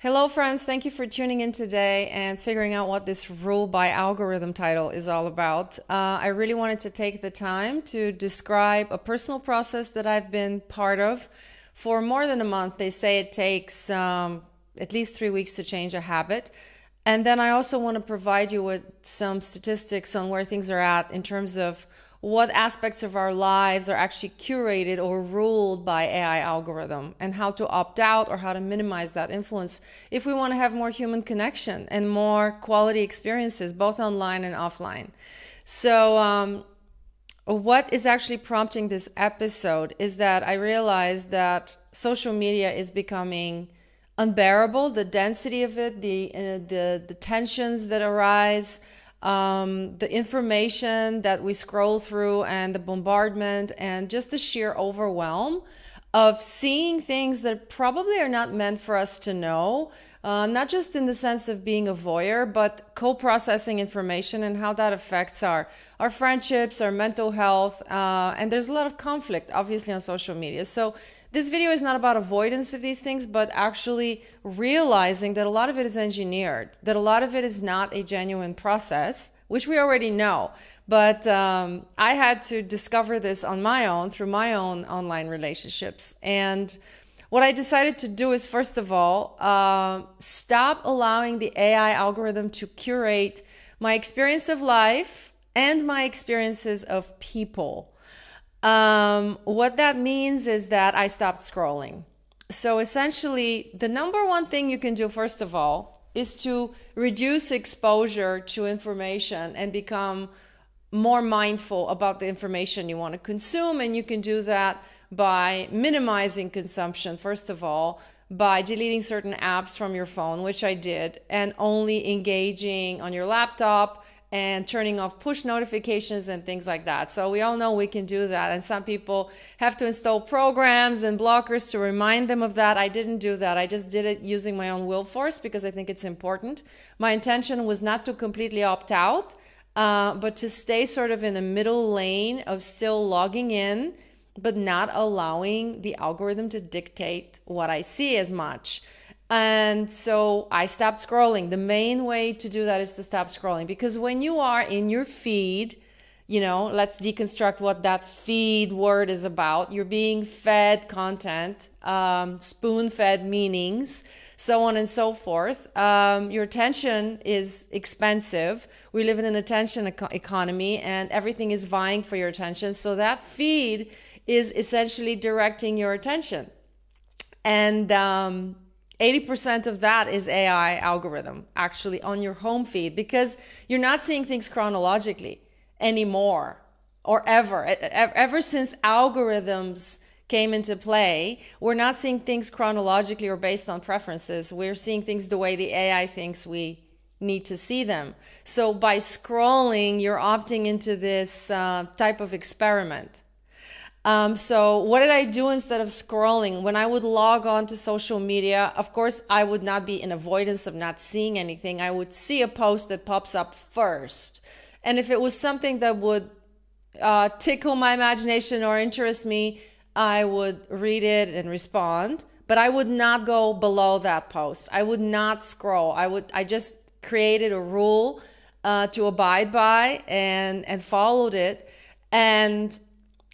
Hello, friends. Thank you for tuning in today and figuring out what this rule by algorithm title is all about. I really wanted to take the time to describe a personal process that I've been part of for more than a month. They say it takes at least 3 weeks to change a habit. And then I also want to provide you with some statistics on where things are at in terms of what aspects of our lives are actually curated or ruled by AI algorithm and how to opt out or how to minimize that influence if we want to have more human connection and more quality experiences, both online and offline. So what is actually prompting this episode is that I realized that social media is becoming unbearable, the density of it, the tensions that arise, the information that we scroll through and the bombardment and just the sheer overwhelm of seeing things that probably are not meant for us to know, not just in the sense of being a voyeur, but co-processing information and how that affects our friendships, our mental health, and there's a lot of conflict obviously on social media. So this video is not about avoidance of these things, but actually realizing that a lot of it is engineered, that a lot of it is not a genuine process, which we already know. But I had to discover this on my own through my own online relationships. And what I decided to do is, first of all, stop allowing the AI algorithm to curate my experience of life and my experiences of people. What that means is that I stopped scrolling. So essentially, the number one thing you can do, first of all, is to reduce exposure to information and become more mindful about the information you want to consume. And you can do that by minimizing consumption, first of all, by deleting certain apps from your phone, which I did, and only engaging on your laptop and turning off push notifications and things like that. So we all know we can do that. And some people have to install programs and blockers to remind them of that. I didn't do that. I just did it using my own will force because I think it's important. My intention was not to completely opt out, but to stay sort of in the middle lane of still logging in, but not allowing the algorithm to dictate what I see as much. And so I stopped scrolling. The main way to do that is to stop scrolling, because when you are in your feed, let's deconstruct what that feed word is about. You're being fed content, spoon-fed meanings, so on and so forth. Your attention is expensive. We live in an attention economy and everything is vying for your attention. So that feed is essentially directing your attention. And 80% of that is AI algorithm actually on your home feed, because you're not seeing things chronologically anymore or ever. Ever since algorithms came into play, we're not seeing things chronologically or based on preferences. We're seeing things the way the AI thinks we need to see them. So by scrolling, you're opting into this type of experiment. So what did I do instead of scrolling? When I would log on to social media, of course, I would not be in avoidance of not seeing anything. I would see a post that pops up first. And if it was something that would tickle my imagination or interest me, I would read it and respond. But I would not go below that post. I would not scroll. I just created a rule to abide by and followed it. And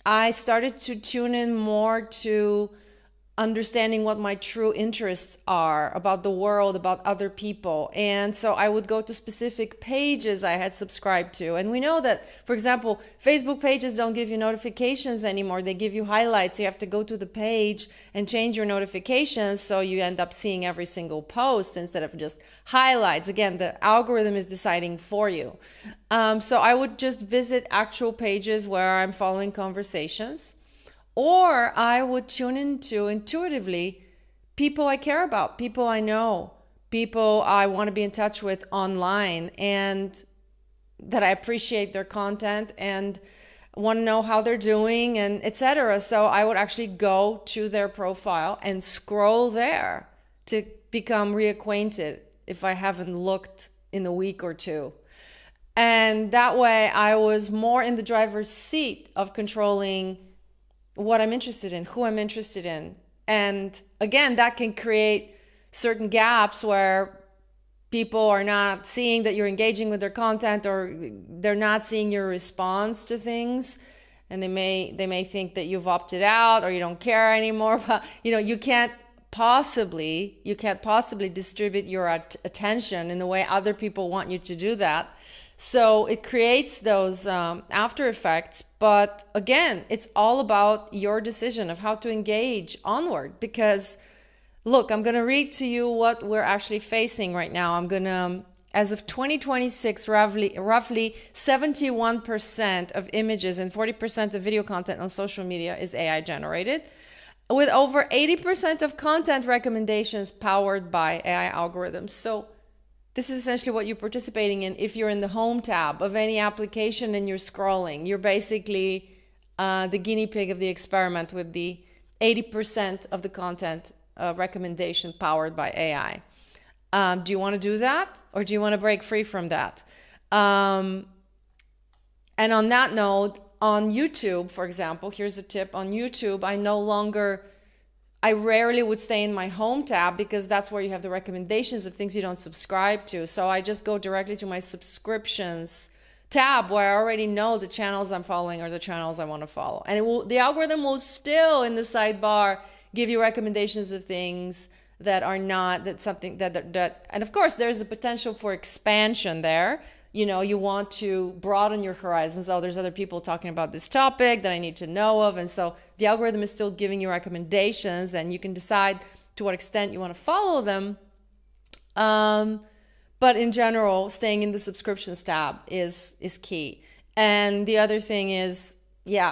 I started to tune in more to understanding what my true interests are about the world, about other people. And so I would go to specific pages I had subscribed to. And we know that, for example, Facebook pages don't give you notifications anymore. They give you highlights. You have to go to the page and change your notifications, so you end up seeing every single post instead of just highlights. Again, the algorithm is deciding for you. So I would just visit actual pages where I'm following conversations. Or I would tune into intuitively people I care about, people I know, people I want to be in touch with online, and that I appreciate their content and want to know how they're doing and etc. So I would actually go to their profile and scroll there to become reacquainted if I haven't looked in a week or two. And that way I was more in the driver's seat of controlling what I'm interested in, who I'm interested in. And again, that can create certain gaps where people are not seeing that you're engaging with their content, or they're not seeing your response to things, and they may think that you've opted out or you don't care anymore. But you can't possibly distribute your attention in the way other people want you to do that. So it creates those after effects. But again, it's all about your decision of how to engage onward. Because look, I'm going to read to you what we're actually facing right now. As of 2026, roughly 71% of images and 40% of video content on social media is AI generated, with over 80% of content recommendations powered by AI algorithms. So this is essentially what you're participating in. If you're in the home tab of any application and you're scrolling, you're basically the guinea pig of the experiment with the 80% of the content recommendation powered by AI. Do you want to do that, or do you want to break free from that? And on that note, on YouTube, for example, here's a tip. On YouTube, I rarely would stay in my home tab, because that's where you have the recommendations of things you don't subscribe to. So I just go directly to my subscriptions tab, where I already know the channels I'm following or the channels I want to follow. And the algorithm will still in the sidebar give you recommendations of things that are not, and of course there's a potential for expansion there. You want to broaden your horizons. Oh, there's other people talking about this topic that I need to know of. And so the algorithm is still giving you recommendations, and you can decide to what extent you want to follow them. But in general, staying in the subscriptions tab is key. And the other thing is,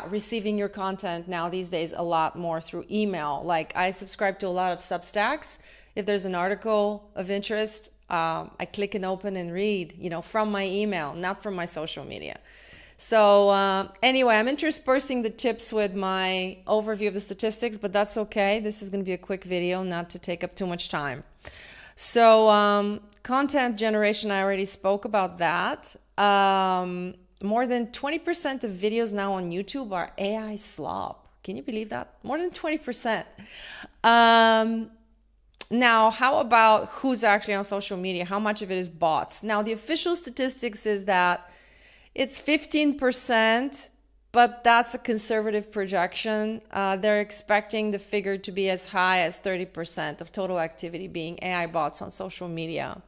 receiving your content now these days a lot more through email. Like, I subscribe to a lot of Substacks. If there's an article of interest, I click and open and read, from my email, not from my social media. So anyway, I'm interspersing the tips with my overview of the statistics, but that's okay. This is going to be a quick video, not to take up too much time. So content generation, I already spoke about that. More than 20% of videos now on YouTube are AI slop. Can you believe that? More than 20%. Now, how about who's actually on social media? How much of it is bots? Now, the official statistics is that it's 15%, but that's a conservative projection. They're expecting the figure to be as high as 30% of total activity being AI bots on social media.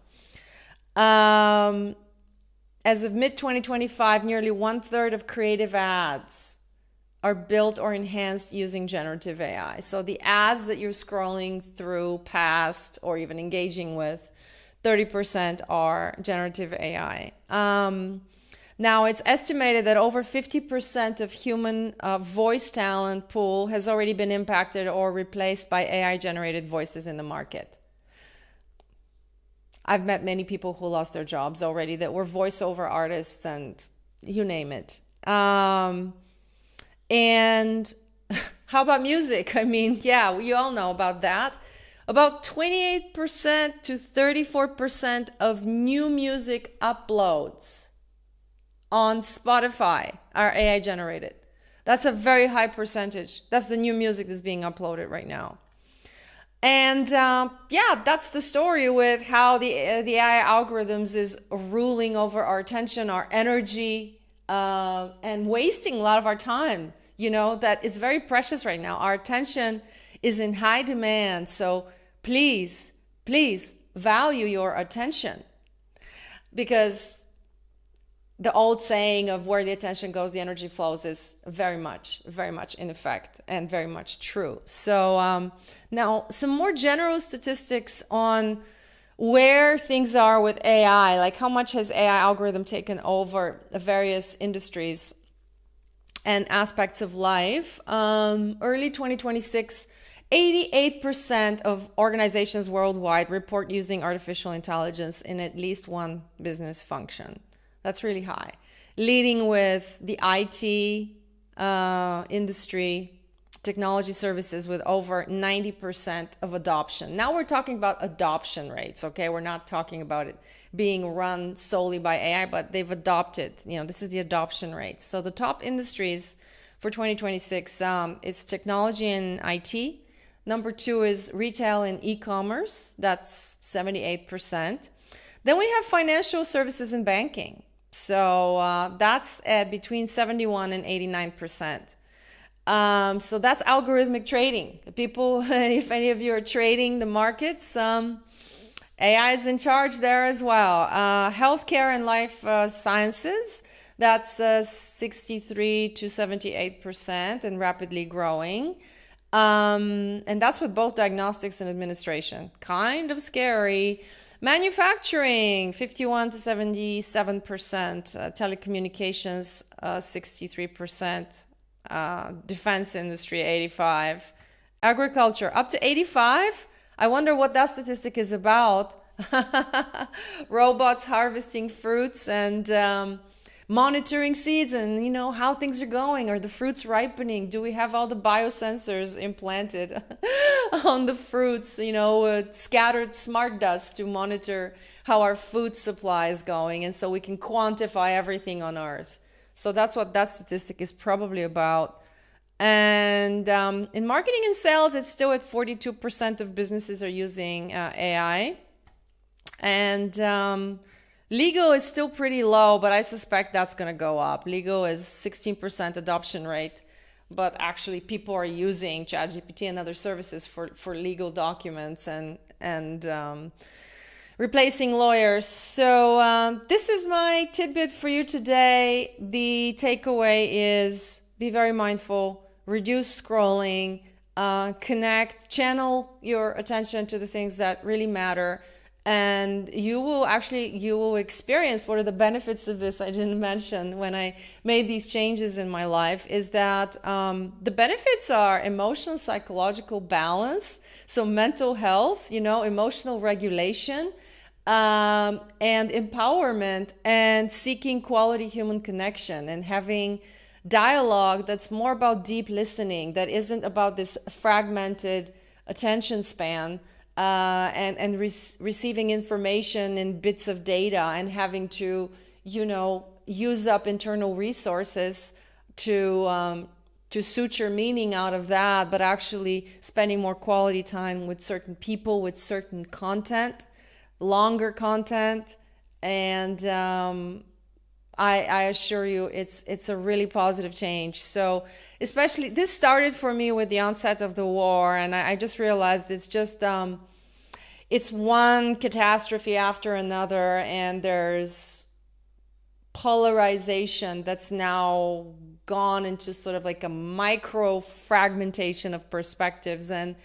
As of mid-2025, nearly 1/3 of creative ads are built or enhanced using generative AI. So the ads that you're scrolling through past or even engaging with, 30% are generative AI. Now, it's estimated that over 50% of human voice talent pool has already been impacted or replaced by AI-generated voices in the market. I've met many people who lost their jobs already that were voiceover artists and you name it. And how about music? I mean, yeah, we all know about that. About 28% to 34% of new music uploads on Spotify are AI generated. That's a very high percentage. That's the new music that's being uploaded right now. And yeah, that's the story with how the AI algorithms is ruling over our attention, our energy, and wasting a lot of our time. You know, that is very precious right now. Our attention is in high demand. So please, please value your attention, because the old saying of where the attention goes, the energy flows is very much in effect and very much true. So now some more general statistics on where things are with AI, like how much has AI algorithm taken over various industries and aspects of life. Early 2026, 88% of organizations worldwide report using artificial intelligence in at least one business function. That's really high. Leading with the IT industry, technology services with over 90% of adoption. Now we're talking about adoption rates, okay? We're not talking about it being run solely by AI, but they've adopted, this is the adoption rates. So the top industries for 2026 is technology and IT, Number 2 is retail and e-commerce. That's 78%. Then we have financial services and banking. So that's at between 71 and 89%. So that's algorithmic trading. People, if any of you are trading the markets, AI is in charge there as well. Healthcare and life sciences, that's 63 to 78% and rapidly growing. And that's with both diagnostics and administration. Kind of scary. Manufacturing, 51 to 77%. Telecommunications, 63%. Defense industry, 85%. Agriculture, up to 85%. I wonder what that statistic is about. Robots harvesting fruits and monitoring seeds and, you know, how things are going. Are the fruits ripening? Do we have all the biosensors implanted on the fruits, you know, scattered smart dust to monitor how our food supply is going, and so we can quantify everything on Earth. So that's what that statistic is probably about. And in marketing and sales, it's still at 42% of businesses are using AI. And legal is still pretty low, but I suspect that's going to go up. Legal is 16% adoption rate, but actually people are using ChatGPT and other services for legal documents and replacing lawyers. So this is my tidbit for you today. The takeaway is be very mindful, reduce scrolling, connect, channel your attention to the things that really matter. And you will experience what are the benefits of this I didn't mention when I made these changes in my life, is that the benefits are emotional, psychological balance, so mental health, you know, emotional regulation, and empowerment, and seeking quality human connection and having dialogue that's more about deep listening, that isn't about this fragmented attention span. And receiving information in bits of data and having to, you know, use up internal resources to suture meaning out of that, but actually spending more quality time with certain people, with certain content, longer content. And I assure you, it's a really positive change. So especially, this started for me with the onset of the war, and I just realized it's just it's one catastrophe after another, and there's polarization that's now gone into sort of like a micro fragmentation of perspectives, and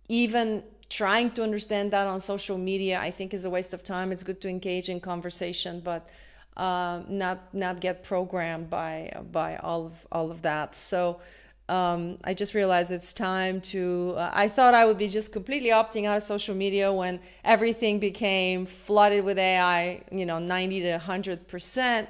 even trying to understand that on social media, I think, is a waste of time. It's good to engage in conversation, but not get programmed by all of that. So I just realized it's time to, I thought I would be just completely opting out of social media when everything became flooded with AI, you know, 90 to 100%,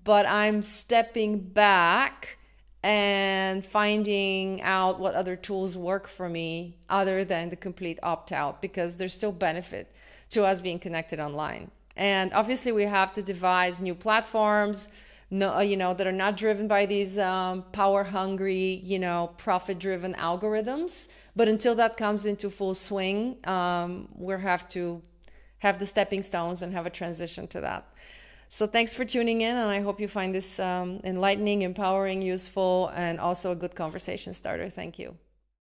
but I'm stepping back and finding out what other tools work for me other than the complete opt-out, because there's still benefit to us being connected online. And obviously we have to devise new platforms, that are not driven by these power-hungry, profit-driven algorithms. But until that comes into full swing, we'll have to have the stepping stones and have a transition to that. So thanks for tuning in, and I hope you find this enlightening, empowering, useful, and also a good conversation starter. Thank you.